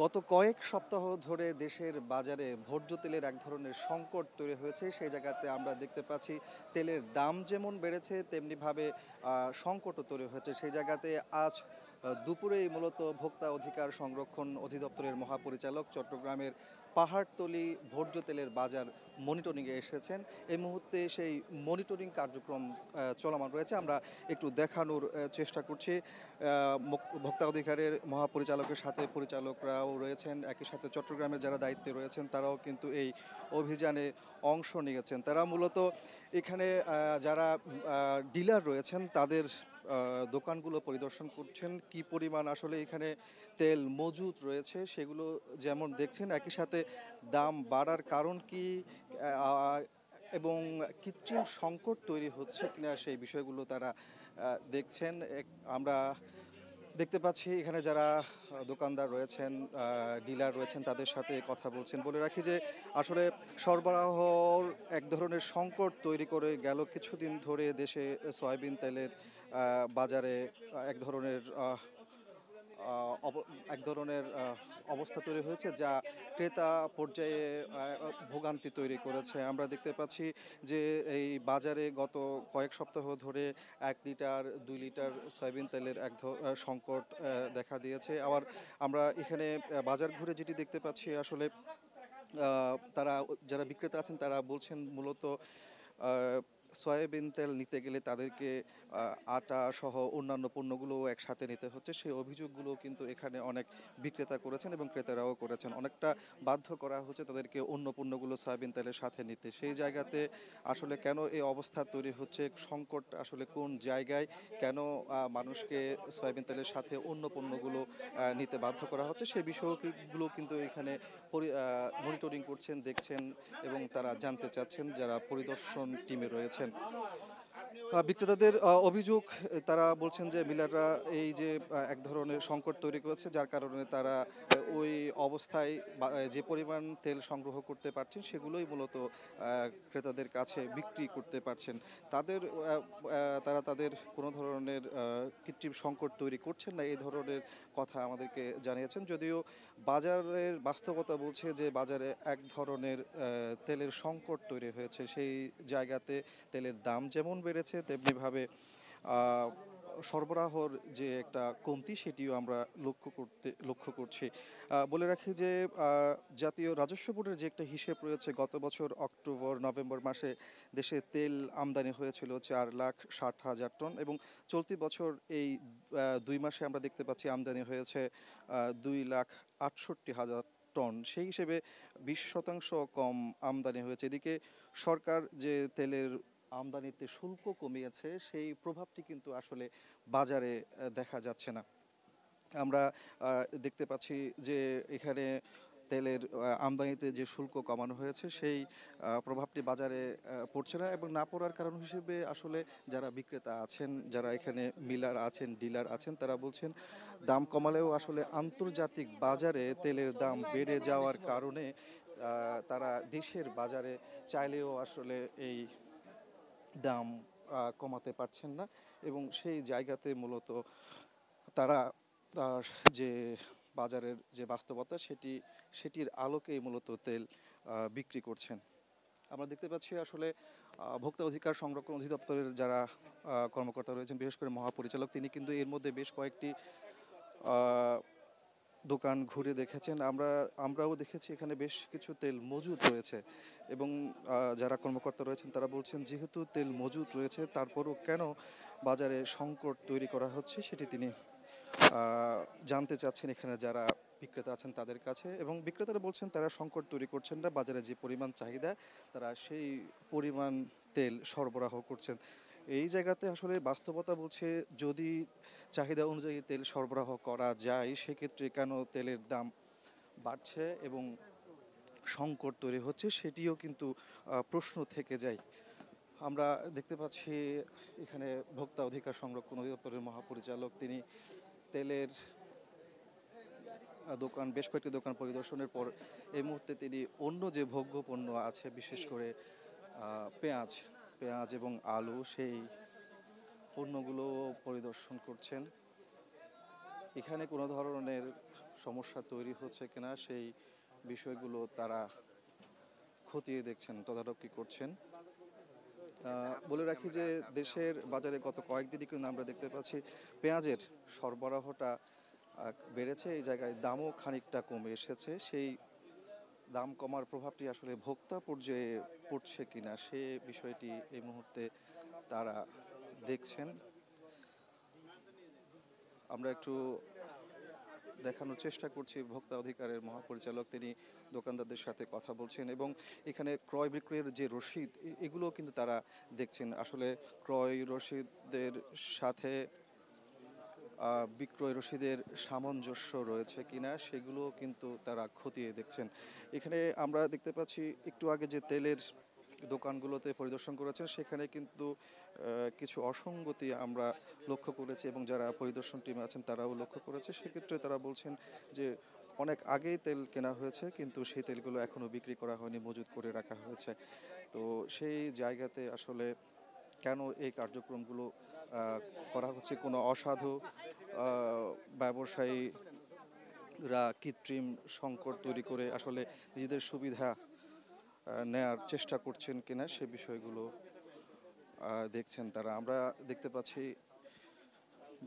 গত কয়েক সপ্তাহ ধরে দেশের বাজারে ভোজ্য তেলের এক ধরনের সংকট তৈরি হয়েছে। সেই জায়গাতে আমরা দেখতে পাচ্ছি তেলের দাম যেমন বেড়েছে তেমনিভাবে সংকটও তৈরি হয়েছে। সেই জায়গাতে আজ দুপুরেই মূলত ভোক্তা অধিকার সংরক্ষণ অধিদপ্তরের মহাপরিচালক চট্টগ্রামের পাহাড়তলী ভোজ্য তেলের বাজার মনিটরিংয়ে এসেছেন। এই মুহূর্তে সেই মনিটরিং কার্যক্রম চলমান রয়েছে। আমরা একটু দেখানোর চেষ্টা করছি। ভোক্তা অধিকারের মহাপরিচালকের সাথে পরিচালকরাও রয়েছেন, একই সাথে চট্টগ্রামের যারা দায়িত্বে রয়েছেন তারাও কিন্তু এই অভিযানে অংশ নিয়েছেন। তারা মূলত এখানে যারা ডিলার রয়েছেন তাদের দোকানগুলো পরিদর্শন করছেন, কি পরিমাণ আসলে এখানে তেল মজুদ রয়েছে সেগুলো যেমন দেখছেন, একই সাথে দাম বাড়ার কারণ কি আহ, এবং কৃত্রিম সংকট তৈরি হচ্ছে কিনা সেই বিষয়গুলো তারা দেখছেন। আমরা দেখতে পাচ্ছি এখানে যারা দোকানদার রয়েছেন, ডিলার রয়েছেন তাদের সাথে কথা বলছেন। বলে রাখি যে আসলে সরবরাহর এক ধরনের সংকট তৈরি করে গেল কিছুদিন ধরে দেশে সয়াবিন তেলের বাজারে এক ধরনের এক ধরনের অবস্থা তৈরি হয়েছে যা ক্রেতা পর্যায়ে ভোগান্তি তৈরি করেছে। আমরা দেখতে পাচ্ছি যে এই বাজারে গত কয়েক সপ্তাহ ধরে 1 লিটার 2 লিটার সয়াবিন তেলের সংকট দেখা দিয়েছে। আবার আমরা এখানে বাজার ঘুরে যেটি দেখতে পাচ্ছি আসলে তারা যারা বিক্রেতা আছেন তারা বলছেন মূলত সয়াবিন তেল নিতে গেলে তাদেরকে আটা সহ অন্যান্য পণ্যগুলোও একসাথে নিতে হচ্ছে। সেই অভিযোগগুলো কিন্তু এখানে অনেক বিক্রেতা করেছেন এবং ক্রেতারাও করেছেন। অনেকটা বাধ্য করা হচ্ছে তাদেরকে অন্য পণ্যগুলো সয়াবিন তেলের সাথে নিতে। সেই জায়গাতে আসলে কেন এই অবস্থা তৈরি হচ্ছে, সংকট আসলে কোন জায়গায়, কেন মানুষকে সয়াবিন তেলের সাথে অন্য পণ্যগুলো নিতে বাধ্য করা হচ্ছে, সেই বিষয়গুলো কিন্তু এখানে মনিটরিং করছেন, দেখছেন এবং তারা জানতে চাচ্ছেন যারা পরিদর্শন টিমে রয়েছেন। বিক্রেতাদের অভিযোগ, তারা বলছেন যে মিলাররা এই যে এক ধরনের সংকট তৈরি করেছে যার কারণে তারা ওই অবস্থায় যে পরিমাণ তেল সংগ্রহ করতে পারছেন সেগুলোই মূলত ক্রেতাদের কাছে বিক্রি করতে পারছেন। তারা তাদের কোনো ধরনের কৃত্রিম সংকট তৈরি করছেন না, এই ধরনের কথা আমাদেরকে জানিয়েছেন। যদিও বাজারের বাস্তবতা বলছে যে বাজারে এক ধরনের তেলের সংকট তৈরি হয়েছে। সেই জায়গাতে তেলের দাম যেমন বেড়েছে তেমনিভাবে আহ, সরবরাহর যে একটা কমতি সেটিও আমরা লক্ষ্য করছি। বলে রাখি যে জাতীয় রাজস্ব বোর্ডের যে একটা হিসেব রয়েছে, গত বছর অক্টোবর নভেম্বর মাসে দেশে তেল আমদানি হয়েছিল 4,60,000 টন এবং চলতি বছর এই 2 মাসে আমরা দেখতে পাচ্ছি আমদানি হয়েছে 2,68,000 টন। সেই হিসেবে 20% কম আমদানি হয়েছে। এদিকে সরকার যে তেলের আমদানিতে শুল্ক কমিয়েছে সেই প্রভাবটি কিন্তু আসলে বাজারে দেখা যাচ্ছে না। আমরা দেখতে পাচ্ছি যে এখানে তেলের আমদানিতে যে শুল্ক কমানো হয়েছে সেই প্রভাবটি বাজারে পড়ছে না, এবং না পড়ার কারণ হিসেবে আসলে যারা বিক্রেতা আছেন, যারা এখানে মিলার আছেন, ডিলার আছেন, তারা বলছেন দাম কমালেও আসলে আন্তর্জাতিক বাজারে তেলের দাম বেড়ে যাওয়ার কারণে তারা দেশের বাজারে চাইলেও আসলে এই দাম কমাতে পারছেন না, এবং সেই জায়গাতে মূলত তারা আহ, যে বাজারের যে বাস্তবতা সেটির আলোকেই মূলত তেল বিক্রি করছেন। আমরা দেখতে পাচ্ছি আসলে ভোক্তা অধিকার সংরক্ষণ অধিদপ্তরের যারা কর্মকর্তা রয়েছেন, বিশেষ করে মহাপরিচালক, তিনি কিন্তু এর মধ্যে বেশ কয়েকটি আহ, দোকান ঘুরে দেখেছেন। আমরাও দেখেছি এখানে বেশ কিছু তেল মজুদ রয়েছে, এবং যারা কর্মকর্তা রয়েছেন তারা বলছেন যেহেতু তেল মজুদ রয়েছে তারপরও কেন বাজারে সংকট তৈরি করা হচ্ছে সেটি তিনি জানতে চাচ্ছেন এখানে যারা বিক্রেতা আছেন তাদের কাছে, এবং বিক্রেতারা বলছেন তারা সংকট তৈরি করছেন না, বাজারে যে পরিমাণ চাহিদা তারা সেই পরিমাণ তেল সরবরাহ করছেন। এই জায়গাতে আসলে বাস্তবতা বলছে যদি চাহিদা অনুযায়ী তেল সরবরাহ করা যায় সেক্ষেত্রে কেন তেলের দাম বাড়ছে এবং সংকট তৈরি হচ্ছে সেটিও কিন্তু প্রশ্ন থেকে যায়। আমরা দেখতে পাচ্ছি এখানে ভোক্তা অধিকার সংরক্ষণ অধিদপ্তরের মহাপরিচালক, তিনি তেলের বেশ কয়েকটি দোকান পরিদর্শনের পর এই মুহূর্তে তিনি অন্য যে ভোগ্য পণ্য আছে, বিশেষ করে পেঁয়াজ পেঁয়াজ এবং আলু, সেই পণ্যগুলো পরিদর্শন করছেন। এখানে কোনো ধরনের সমস্যা তৈরি হচ্ছে কিনা সেই বিষয়গুলো তারা খতিয়ে দেখছেন, তদারকি করছেন। বলে রাখি যে দেশের বাজারে গত কয়েকদিনই কিন্তু আমরা দেখতে পাচ্ছি পেঁয়াজের সরবরাহটা বেড়েছে, এই জায়গায় দামও খানিকটা কমে এসেছে। সেই দাম কমার প্রভাবটি আসলে ভোক্তা পর্যায়ে পড়ছে কিনা সে বিষয়টি এই মুহূর্তে তারা দেখছেন। আমরা একটু দেখানোর চেষ্টা করছি ভোক্তা অধিকারের মহাপরিচালক, তিনি দোকানদারদের সাথে কথা বলছেন এবং এখানে ক্রয় বিক্রয়ের যে রসিদ এগুলো কিন্তু তারা দেখছেন। আসলে ক্রয় রসিদের সাথে বিক্রয় রসিদের সামঞ্জস্য রয়েছে কিনা সেগুলো কিন্তু তারা খতিয়ে দেখছেন। এখানে আমরা দেখতে পাচ্ছি একটু আগে যে তেলের দোকানগুলোতে পরিদর্শন করেছেন সেখানে কিন্তু কিছু অসঙ্গতি আমরা লক্ষ্য করেছি এবং যারা পরিদর্শন টিমে আছেন তারাও লক্ষ্য করেছে। সেক্ষেত্রে তারা বলছেন যে অনেক আগেই তেল কেনা হয়েছে কিন্তু সেই তেলগুলো এখনও বিক্রি করা হয়নি, মজুত করে রাখা হয়েছে। তো সেই জায়গাতে আসলে কেন এই কার্যক্রমগুলো করা হচ্ছে, কোনো অসাধু ব্যবসায়ীরা কৃত্রিম সংকট তৈরি করে আসলে নিজেদের সুবিধা নেয়ার চেষ্টা করছেন কিনা সে বিষয়গুলো দেখছেন তারা। আমরা দেখতে পাচ্ছি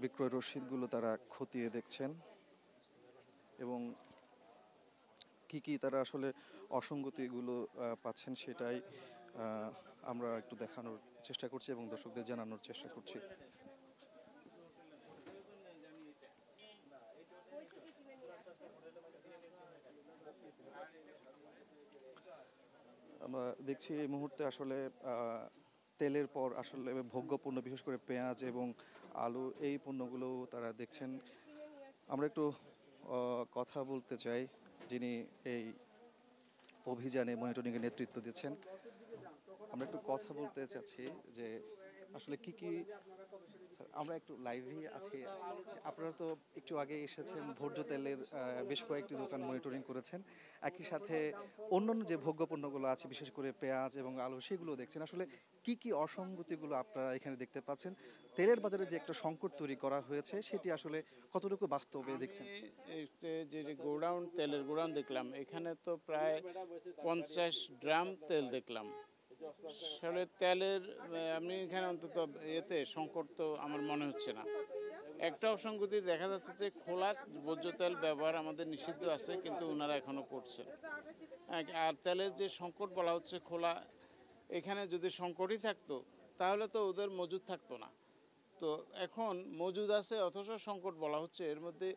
বিক্রয় রসিদগুলো তারা খতিয়ে দেখছেন এবং কি কি তারা আসলে অসঙ্গতিগুলো পাচ্ছেন সেটাই আমরা একটু দেখানোর চেষ্টা করছি এবং দর্শকদের জানানোর চেষ্টা করছি। আমরা দেখছি এই মুহূর্তে আসলে তেলের পর আসলে ভোগ্যপণ্য বিশেষ করে পেঁয়াজ এবং আলু এই পণ্যগুলো তারা দেখছেন। আমরা একটু কথা বলতে চাই যিনি এই অভিযানে মনিটরিংয়ের নেতৃত্ব দিচ্ছেন। আমরা একটু কথা বলতে চাচ্ছি যে আসলে কি কি, আমরা একটু লাইভে আছি। আপনারা তো একটু আগে এসেছেন, ভোজ্য তেলের বেশ কয়েকটি দোকান মনিটরিং করেছেন, একই সাথে অন্যান্য যে ভোগ্যপণ্যগুলো আছে বিশেষ করে পেঁয়াজ এবং আলু সেগুলো দেখছেন। আসলে কি কি অসঙ্গতিগুলো আপনারা এখানে দেখতে পাচ্ছেন? তেলের বাজারে যে একটা সংকট তৈরি করা হয়েছে সেটি আসলে কতটুকু বাস্তবে দেখছেন? যে গোডাউন, তেলের গোডাউন দেখলাম, এখানে তো প্রায় 50 ড্রাম তেল দেখলাম। আসলে তেলের আমি এখানে অন্তত এতে সংকট তো আমার মনে হচ্ছে না। একটা অসঙ্গতি দেখা যাচ্ছে যে খোলা ভোজ্য তেল ব্যবহার আমাদের নিষিদ্ধ আছে, কিন্তু ওনারা এখনো করছে। আর তেলের যে সংকট বলা হচ্ছে খোলা, এখানে যদি সংকটই থাকতো তাহলে তো ওদের মজুদ থাকতো না। তো এখন মজুদ আছে অথচ সংকট বলা হচ্ছে, এর মধ্যে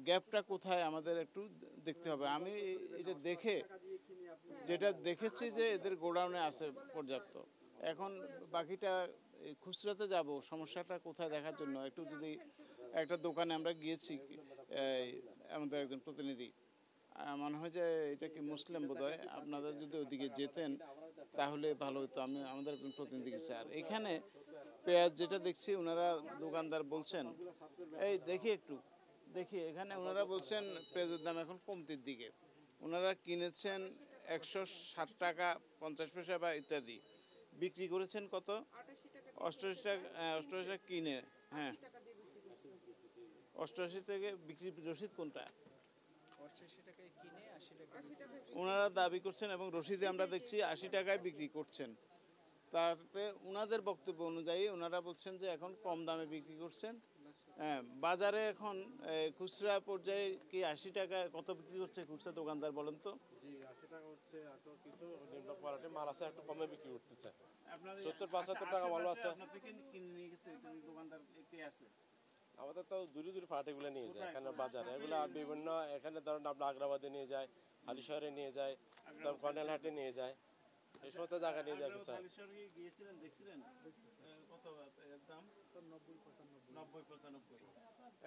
গ্যাপটা কোথায় আমাদের একটু দেখতে হবে। আমি এটা দেখে যেটা দেখেছি যে এদের গোডাউনে আছে পর্যাপ্ত। এখন বাকিটা খুচরাতে যাব সমস্যাটা কোথায় দেখার জন্য একটু যদি একটা দোকানে আমরা গিয়েছি, আমাদের একজন প্রতিনিধি, মনে হয় যে এটা কি মুসলিম বোধহয়, আপনাদের যদি ওদিকে যেতেন তাহলে ভালো হতো। আমাদের একজন প্রতিনিধি গেছে। আর এখানে পেঁয়াজ যেটা দেখছি ওনারা দোকানদার বলছেন, এই দেখি এখানে ওনারা বলছেন পেঁয়াজের দাম এখন কমতির দিকে। ওনারা কিনেছেন 160 টাকা 50 পয়সা বা ইত্যাদি, বিক্রি করেছেন কত? 88 টাকা। 88 টাকা কিনে, হ্যাঁ 88 থেকে বিক্রি রসিদ কোনটা? ওনারা দাবি করছেন এবং রসিদে আমরা দেখছি 80 টাকায় বিক্রি করছেন। তাতে ওনাদের বক্তব্য অনুযায়ী ওনারা বলছেন যে এখন কম দামে বিক্রি করছেন। হ্যাঁ, বাজারে এখন খুচরা পর্যায়ে কি 80 টাকা কত বিক্রি করছে খুচরা দোকানদার বলেন তো? জি, 80 টাকা হচ্ছে। এত কিছু নিম্ন কোয়ালিটির মাল আছে, একটু কমে বিক্রি করতেছে। 70-75 টাকা ভালো আছে। আপনার থেকে কিনে নিয়ে গেছে দোকানদার কে আছে? আমাদের তো দূরে পার্টিগুলো নিয়ে যায় এখানে বাজারে, এগুলো বিভিন্ন এখানে ধরেন আপনার আগ্রাবাদে নিয়ে যায়, হালিশহরে নিয়ে যায়, তারপর কর্নেলহাটে নিয়ে যায়, এই সমস্ত জায়গায় নিয়ে যায়। হালিশহরে গিয়েছিলেন, দেখছিলেন কত দাম? 90-95।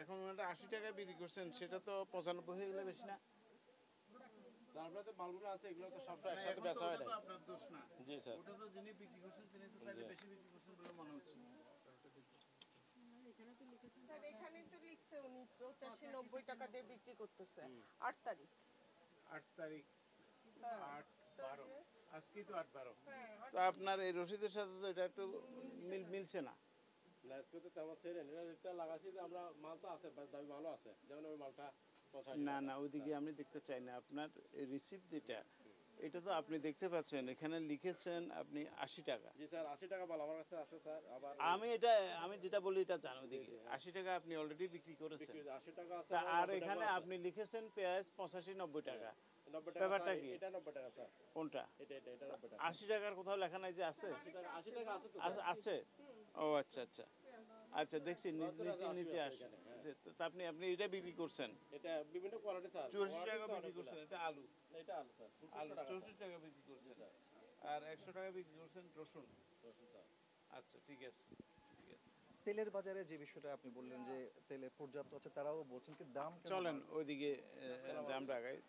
এখন ওনারা 80 টাকায় বিক্রি করছেন, সেটা তো 95 হয়ে গেলে বেশি না? তারপরে তো মালগুলো আছে, এগুলো তো সবটা একসাথে বেচা হয় না। আপনার দোষ না। জি স্যার। ওটা তো যিনি বিক্রি করছেন তিনি তো তাহলে বেশি বিক্রি করছেন বলে মনে হচ্ছে। স্যার এখানে তো লিখছে উনি 85-90 টাকা দিয়ে বিক্রি করতেছে 8 তারিখ। 8 তারিখ, 8/12, আজকেই তো 8/12। হ্যাঁ, তো আপনার এই রসিদের সাথে তো এটা একটু মিলছে না। আজকে তো তেমন ছেড়ে রেটটা লাগাচ্ছি যে আমরা, মাল তো আছে, দাবি ভালো আছে। যেমন ওই মালটা না না ওইদিকে আমি দেখতে চাই না। আপনার রিসিপ্ট যেটা, এটা তো আপনি দেখতে পাচ্ছেন, এখানে লিখেছেন আপনি 80 টাকা। জি স্যার 80 টাকা মাল আমার কাছে আছে স্যার। আবার আমি যেটা বলি এটা জানো, ওইদিকে 80 টাকা আপনি অলরেডি বিক্রি করেছেন। 80 টাকা আছে তা আমার, আর 90 এখানে টাকা আছে। আপনি লিখেছেন পেঁয়াজ 85-90 টাকা। 90 টাকা ব্যাপারটা স্যার, কি? এটা 90 টাকা স্যার। কোনটা? এটা 90 টাকা। 80 টাকার কোথাও লেখা নাই যে আছে? 80 টাকা আছে তো আছে? ও আচ্ছা আচ্ছা আচ্ছা, দেখছি নিচে আসে। হ্যাঁ। তা আপনি আপনি এটা বিক্রি করছেন এটা বিভিন্ন কোয়ালিটি স্যার। 84 টাকা বিক্রি করছেন। এটা আলু এটা আলু স্যার 64 আলু টাকা 64 টাকা বিক্রি করছেন। স্যার। আর 100 টাকা বিক্রি করছেন রসুন। রসুন স্যার। আচ্ছা ঠিক আছে ঠিক আছে। তেলের বাজারে যে বিষয়টা আপনি বললেন যে তেলে পর্যাপ্ত আছে, তারাও বলছেন কি দাম কেন চলেন বাড়লো? ওইদিকে দাম রাখাই।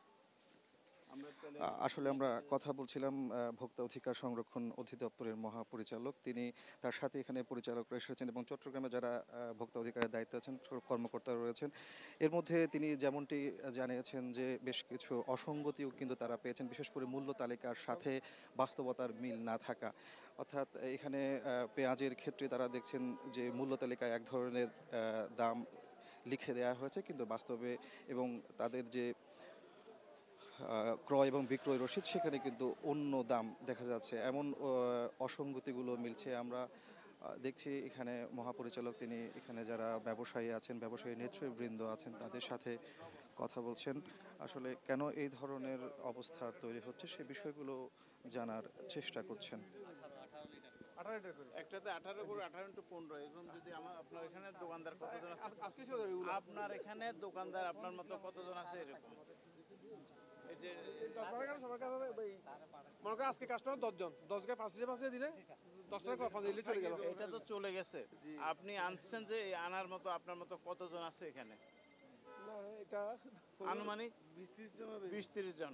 আমরা তাহলে আসলে আমরা কথা বলছিলাম ভোক্তা অধিকার সংরক্ষণ অধিদপ্তরের মহাপরিচালক, তিনি তার সাথে এখানে পরিচালকরা এসেছেন এবং চট্টগ্রামে যারা ভোক্তা অধিকারের দায়িত্বে আছেন কর্মকর্তা রয়েছেন। এর মধ্যে তিনি যেমনটি জানিয়েছেন যে বেশ কিছু অসঙ্গতিও কিন্তু তারা পেয়েছেন, বিশেষ করে মূল্য তালিকার সাথে বাস্তবতার মিল না থাকা। অর্থাৎ এখানে পেঁয়াজের ক্ষেত্রে তারা দেখছেন যে মূল্য তালিকায় এক ধরনের দাম লিখে দেওয়া হয়েছে, কিন্তু বাস্তবে এবং তাদের যে ক্রয় এবং বিক্রয় রসিদ সেখানে কিন্তু অন্য দাম দেখা যাচ্ছে, এমন অসঙ্গতিগুলো মিলছে। আমরা দেখছি এখানে মহাপরিচালক তিনি এখানে যারা ব্যবসায়ী আছেন, ব্যবসায়ী নেতৃবৃন্দ আছেন, তাদের সাথে কথা বলছেন। আসলে কেন এই ধরনের অবস্থা তৈরি হচ্ছে সে বিষয়গুলো জানার চেষ্টা করছেন। একটাতে 18 করে 18 into 15 এরকম। যদি আপনার এখানে দোকানদার কতজন আছে? আপনার এখানে দোকানদার আপনার মতো কতজন আছে এরকম? এই যে মনে করেন আজকে কাস্টমার 10 জন, 10 কে 5 লিটার 5 লিটার দিলে 10 টাকা কফা দিলে চলে গেল। এটা তো চলে গেছে। আপনি আনছেন যে এই আনার মতো আপনার মতো কতজন আছে এখানে? না এটা আনুমানিক 20-30 জন।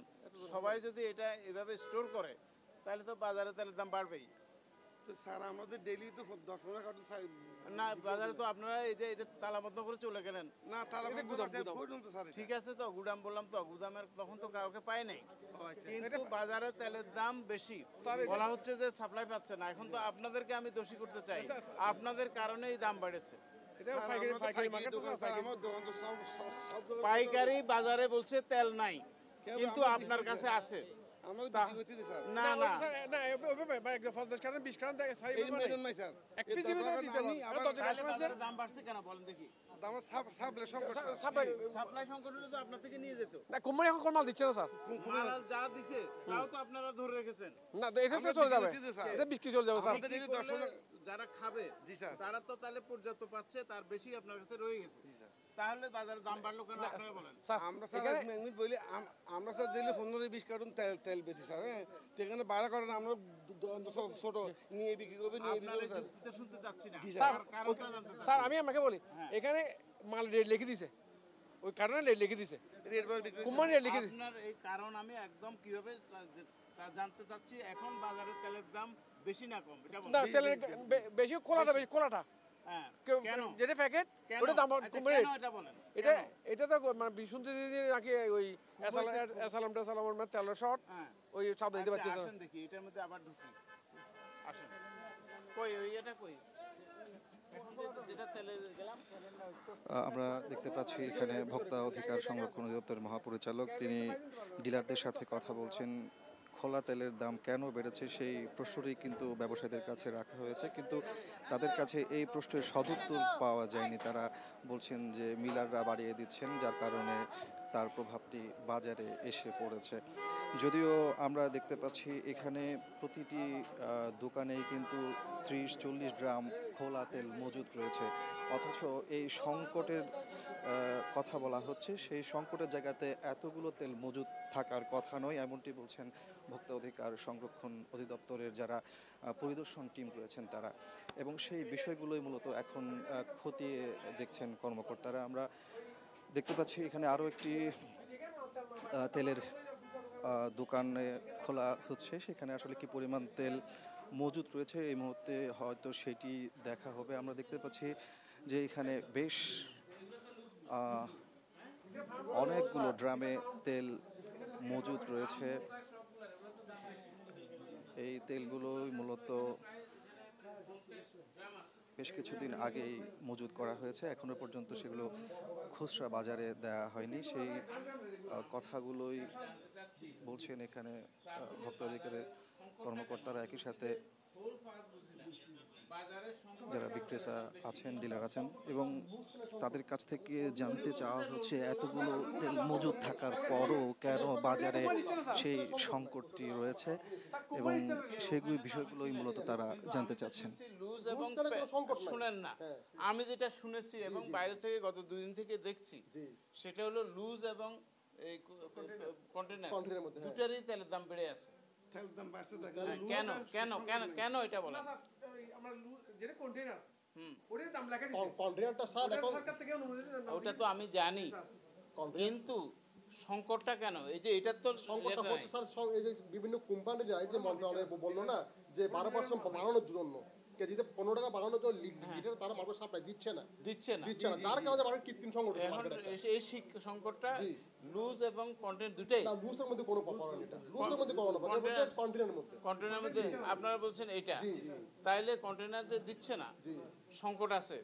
সবাই যদি এটা এভাবে স্টোর করে তাহলে তো বাজারে তেলের দাম বাড়বেই। তো স্যার আমাদের ডেইলি তো 10-15 কার্টন চাই। না বাজারে তো আপনারা এটা তালাবদ্ধ করে চলে গেলেন। না তাহলে এটা গুদাম, গুদাম। পর্যন্ত স্যার ঠিক আছে, তো গুদাম বললাম, তো গুদামের তখন তো কাউকে পায় নাই। আচ্ছা। কিন্তু বাজারে তেলের দাম বেশি, স্যার, এটা- বলা হচ্ছে যে সাপ্লাই পাচ্ছে না। এখন তো আপনাদেরকে আমি দোষী করতে চাই, আপনাদের কারণেই দাম বাড়েছে। এটা পাইকারি মার্কেট দোকান স্যার, আমার দোকান তো সব জায়গায়- পাইকারি বাজারে বলছে তেল নাই, কেউ কিন্তু আমাকে আপনার বিশ্বাস কাছে আছে। আমরা তা- বিক্রি করছি স্যার। না না না ওইভাবে ভাই 50 কারণ 20 কারণ দেখে সাই এই মেরুন নাই স্যার। এক এই পিস দশ দিবে টাকা দিতে আনি, পারবে। আবার দশ টাকা তাহলে কাস্টমার বাজারে দাম বাড়ছে কেন বলেন দেখি? আমার সাবলে সংকট স্যার। সাপ্লাই সাপ্লাই সংকট হলে তো আপনার থেকে নিয়ে যেত। না কোম্পানি এখন কোন মাল দিচ্ছে না স্যার। মাল যা দিছে তাও তো আপনারা ধরে রেখেছেন। না এটা আমরা চলে যাবে, বিক্রি করছি স্যার। এটা বিক্রি চলে যাবে স্যার। আমাদের বিক্রি এই 10 করলে টাকা- যারা খাবে জি স্যার। তারা তো তাহলে পর্যাপ্ত পাচ্ছে, তার বেশি আপনার কাছে রয়ে গেছে। জি স্যার। তাহলে বাজারে দাম বাড়লো কেন আপনারা বলেন? স্যার আমরা স্যার এখানে- এক মিনিট বলি, আমরা স্যার দিলে 15-20 কার্টন তেল বেশি স্যার। হ্যাঁ সেখানে 12 কার্টন আমরা ছোট নিয়ে বিক্রি করবো, নিয়ে বিক্রি আপনার করবো এই স্যার। যুক্তিতে শুনতে চাচ্ছি না। জি স্যার, কারণটা জানতে চাচ্ছি। স্যার আমি আমাকে বলি এখানে মাল রেট লিখে দিছে, ওই কারণে রেট লিখে দিছে, রেট বার বিক্রি কোম্পানি রেট লিখে দিছে। আপনার এই কারণ আমি একদম কিভাবে জানতে চাচ্ছি। এখন বাজারে তেলের দাম বেশি না কম এটা না বলেন। তেলের বেশি কোলাটা বেশি কোলাটা হ্যাঁ কেউ- কেন? যেটা প্যাকেট কেন? ওটা দাম আচ্ছা, কোম্পানি কেন এটা বলেন? এটা কেন? এটা তো মানে শুনতে নাকি ওই এসালামের মানে তেলের শর্ট হ্যাঁ ওই সাবধান দিতে আচ্ছা, পারতেছে আসেন দেখি এটার মধ্যে আবার ঢুকি। আসেন কই ওই এটা কই? এখন যেটা তেলে গেলাম আমরা দেখতে পাচ্ছি এখানে ভোক্তা অধিকার সংরক্ষণ অধিদপ্তরের মহাপরিচালক তিনি ডিলারদের সাথে কথা বলছেন। খোলা তেলের দাম কেন বেড়েছে সেই প্রশ্নটি কিন্তু ব্যবসায়ীদের কাছে রাখা হয়েছে, কিন্তু তাদের কাছে এই প্রশ্নের সদুত্তর পাওয়া যায়নি। তারা বলছেন যে মিলাররা বাড়িয়ে দিচ্ছেন, যার কারণে তার প্রভাবটি বাজারে এসে পড়েছে। যদিও আমরা দেখতে পাচ্ছি এখানে প্রতিটি দোকানেই কিন্তু 30-40 গ্রাম খোলা তেল মজুদ রয়েছে, অথচ এই সংকটের কথা বলা হচ্ছে। সেই সংকটের জায়গাতে এতগুলো তেল মজুদ থাকার কথা নয়, এমনটি বলছেন ভোক্তা অধিকার সংরক্ষণ অধিদপ্তরের যারা পরিদর্শন টিম রয়েছেন তারা, এবং সেই বিষয়গুলোই মূলত এখন খতিয়ে দেখছেন কর্মকর্তারা। আমরা দেখতে পাচ্ছি এখানে আরও একটি তেলের দোকানে খোলা হচ্ছে, সেখানে আসলে কি পরিমাণ তেল মজুদ রয়েছে এই মুহূর্তে হয়তো সেটি দেখা হবে। আমরা দেখতে পাচ্ছি যে এখানে বেশ অনেকগুলো ড্রামে তেল মজুদ রয়েছে। এই তেলগুলোই মূলত বেশ কিছুদিন আগেই মজুত করা হয়েছে, এখনো পর্যন্ত সেগুলো খুচরা বাজারে দেওয়া হয়নি। সেই কথাগুলোই বলছেন এখানে ভোক্তা অধিকারের কর্মকর্তারা। একই সাথে যারা বিক্রেতা আছেন, ডিলার আছেন, এবং তাদের কাছ থেকে জানতে চাওয়া হচ্ছে এতগুলো তেল মজুদ থাকার পরও কেন বাজারে সেই সংকটটি রয়েছে, এবং সেগুলি বিষয়গুলোই মূলত তারা জানতে চাচ্ছেন। লুজ এবং শুনেন না, আমি যেটা শুনেছি এবং বাইরে থেকে গত 2 দিন থেকে দেখছি, সেটা হলো লুজ এবং এই কন্টেনার দুটারই তেলের দাম বেড়ে আছে। তেলের দাম বাড়ছে কেন কেন কেন কেন এটা বলেন? আমরা যেটা কন্টেইনার ওটার দাম লেখা দিছে কন্টেইনারটা স্যার এখন সরকার থেকে অনুমোদন ওটা তো আমি জানি, কিন্তু সংকটটা কেন? এই যে এটা তো সংকটটা হচ্ছে স্যার এই যে বিভিন্ন কোম্পানিরা এই যে মন্ত্রণালয় বললো না যে 12% বাড়ানোর জন্য, কেজিতে 15 টাকা বাড়ানোর জন্য লিটার তারা মার্কেট সাপ্লাই দিচ্ছে না। যার কারণে মার্কেট কৃত্রিম সংকট এই সংকটটা লুজ এবং কন্টেনার দুটাই। না, লুজের মধ্যে কোনো প্রবলেম এটা, লুজের মধ্যে কোনো প্রবলেম এটা কন্টেনারের মধ্যে আপনারা বলছেন এইটা, তাইলে কন্টেনার যে দিচ্ছে না সংকট আছে,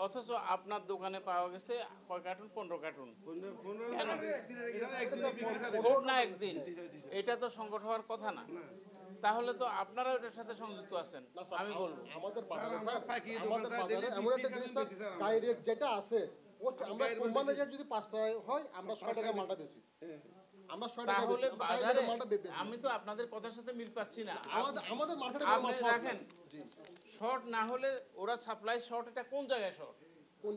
অথচ আপনার দোকানে পাওয়া গেছে কয় কার্টুন? 15 কার্টুন। কেন না একদিন? এটা তো সংকট হওয়ার কথা না। তাহলে তো আপনারা ওটার সাথে সংযুক্ত আছেন। আমি বলবো আমাদের বাজারে এমন একটা জিনিস গাই রেট যেটা আছে, আমরা কোম্পানি রেট যদি 5 টাকা হয়, আমরা 6 টাকা মালটা বেশি, আমরা 6 টাকা তাহলে বাজারে আমি তো আপনাদের কথার সাথে মিল পাচ্ছি না। আমাদের মার্কেটে আপনি রাখেন শর্ট না হলে ওরা সাপ্লাই শর্ট, এটা কোন জায়গায় শর্ট? কোন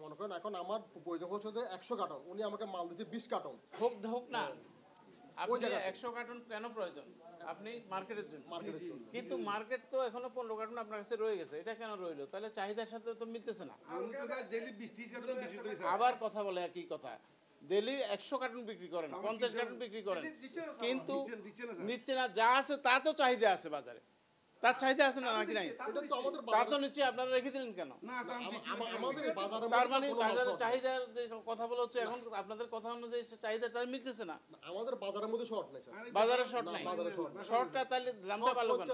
মনে করেন এখন আমার প্রয়োজন হচ্ছে 100 কার্টন, উনি আমাকে মাল দিচ্ছে 20 কার্টন। হোক না, আপনি 100 কার্টন কেন প্রয়োজন? আপনি মার্কেটের জন্য, কিন্তু মার্কেট তো এখনো 15 কার্টন আপনার কাছে রয়ে গেছে, এটা কেন রইলো? তাহলে চাহিদার সাথে তো মিলতেছে না। আবার কথা বলে একই কথা, ডেইলি 100 কার্টন বিক্রি করেন, 50 কার্টন বিক্রি করেন, কিন্তু নিচ্ছে না। যা আছে তা তো চাহিদা আছে বাজারে, তার চাহিদা আছে না নাকি নাই? তা তো নিচ্ছে, আপনারা রেখে দিলেন কেন? তার মানে বাজারের চাহিদার যে কথা বলা হচ্ছে এখন, আপনাদের কথা অনুযায়ী চাহিদা তার মিলতেছে না। আমাদের বাজারের মধ্যে শর্ট নাই, বাজারে শর্ট নাই, শর্টটা তাহলে দামটা ভালো কেন?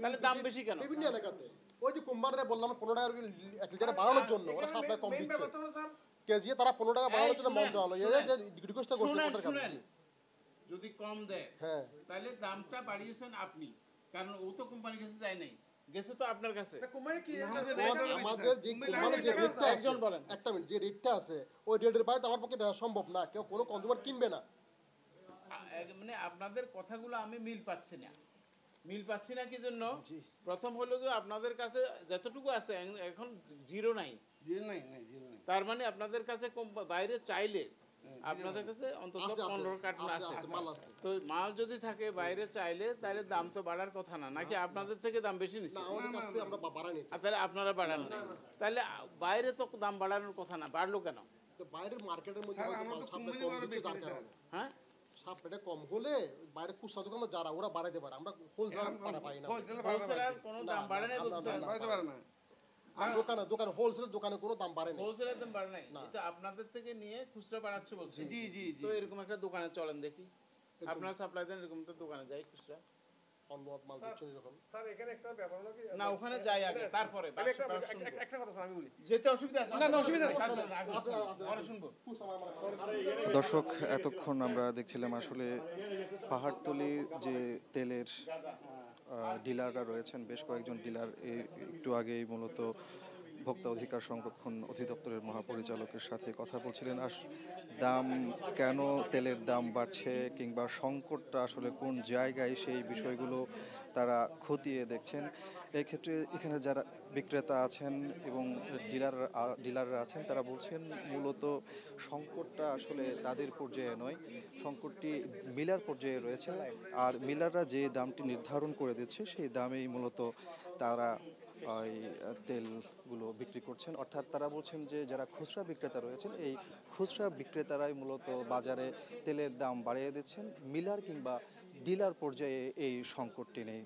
তাহলে দাম বেশি কেন? বিভিন্ন এলাকাতে ওই যে কোম্পানিরা বললাম 15 টাকা 1 লিটার বাড়ানোর জন্য ওরা সাপ্লাই কম দিচ্ছে, কেজি তারা 15 টাকা বাড়ানোর জন্য মন্ত্রণালয় যে রিকোয়েস্টটা করছে। যদি কম দেয় তাহলে দামটা বাড়িয়েছেন আপনি, কারণ ও তো কোম্পানির কাছে যায় নাই, গেছে তো আপনার কাছে। আমাদের যে কোম্পানির যে রেটটা একজন বলেন একটা মিনিট, যে রেটটা আছে ওই রেটের বাইরে আমার পক্ষে দেওয়া সম্ভব না, কেউ কোনো কনজিউমার কিনবে না। মানে আপনাদের কথাগুলো আমি মিল পাচ্ছি না কি জন্য? প্রথম হলো যে আপনাদের কাছে যতটুকু আছে এখন জিরো নাই, তার মানে আপনাদের কাছে বাইরে চাইলে আপনাদের কাছে অন্তত 15 কার্টন আছে। তো মাল যদি থাকে বাইরে চাইলে, তাহলে দাম তো বাড়ার কথা না, নাকি আপনাদের থেকে দাম বেশি নিচ্ছে? তাহলে আপনারা বাড়ান নাই, তাহলে বাইরে তো দাম বাড়ানোর কথা না, বাড়লো কেন? বাইরের মার্কেটের মধ্যে হ্যাঁ সাপ্লাইটা কম হলে বাইরে খুচরা দোকান যারা ওরা বাড়াইতে পারে, আমরা হোলসেলার পাই না। হোলসেলার কোনো দাম বাড়ে নাই বলছেন? দোকানে হোলসেলের দোকানে কোনো দাম বাড়ে না, হোলসেলের দাম বাড়ে নাই, এটা আপনাদের থেকে নিয়ে খুচরা বাড়াচ্ছে বলছেন। জি তো এরকম একটা দোকানে চলেন দেখি, আপনারা সাপ্লাই দেন, এরকম একটা দোকানে যাই খুচরা না, ওখানে যাই আগে, তারপরে একটা কথা স্যার আমি বলি, যেতে অসুবিধা আছে না? অসুবিধা নেই, পরে শুনবো। দর্শক, এতক্ষণ আমরা দেখছিলাম আসলে পাহাড়তলির যে তেলের ডিলাররা রয়েছেন, বেশ কয়েকজন ডিলার একটু আগেই মূলত ভোক্তা অধিকার সংরক্ষণ অধিদপ্তরের মহাপরিচালকের সাথে কথা বলছিলেন। দাম কেন, তেলের দাম বাড়ছে, কিংবা সংকটটা আসলে কোন জায়গায়, সেই বিষয়গুলো তারা খতিয়ে দেখছেন। এই ক্ষেত্রে এখানে যারা বিক্রেতা আছেন এবং ডিলাররা আছেন, তারা বলছেন মূলত সংকটটা আসলে তাদের পর্যায়ে নয়, সংকটটি মিলার পর্যায়ে রয়েছে। আর মিলাররা যে দামটি নির্ধারণ করে দিচ্ছে, সেই দামেই মূলত তারা এই তেলগুলো বিক্রি করছেন। অর্থাৎ তারা বলছেন যে যারা খুচরা বিক্রেতা রয়েছেন, এই খুচরা বিক্রেতারাই মূলত বাজারে তেলের দাম বাড়িয়ে দিচ্ছেন, মিলার কিংবা ডিলার পর্যায়ে এই সংকটটি নেই।